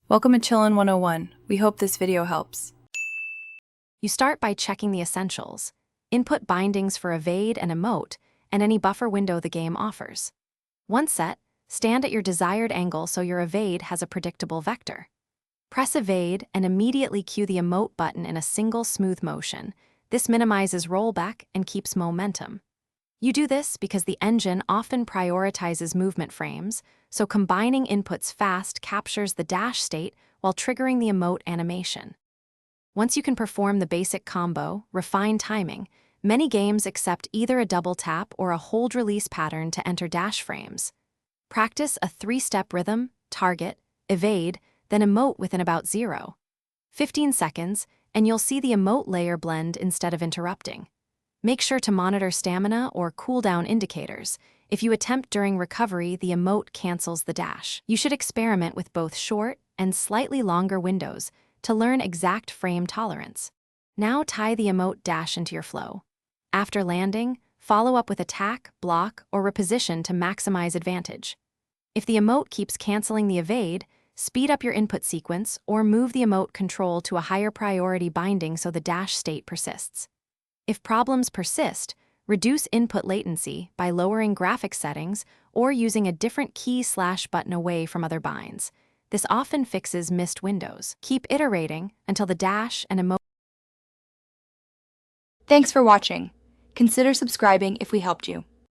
Welcome to Chillin' 101. We hope this video helps. You start by checking the essentials. Input bindings for Evade and Emote, and any buffer window the game offers. Once set, stand at your desired angle so your Evade has a predictable vector. Press Evade and immediately cue the Emote button in a single smooth motion. This minimizes rollback and keeps momentum. You do this because the engine often prioritizes movement frames, so combining inputs fast captures the dash state while triggering the emote animation. Once you can perform the basic combo, refine timing, many games accept either a double tap or a hold release pattern to enter dash frames. Practice a 3-step rhythm, target, evade, then emote within about 0.15 seconds, and you'll see the emote layer blend instead of interrupting. Make sure to monitor stamina or cooldown indicators. If you attempt during recovery, the emote cancels the dash. You should experiment with both short and slightly longer windows to learn exact frame tolerance. Now tie the emote dash into your flow. After landing, follow up with attack, block, or reposition to maximize advantage. If the emote keeps canceling the evade, speed up your input sequence or move the emote control to a higher priority binding so the dash state persists. If problems persist, reduce input latency by lowering graphics settings or using a different key/button away from other binds. This often fixes missed windows. Keep iterating until the dash and emote. Thanks for watching. Consider subscribing if we helped you.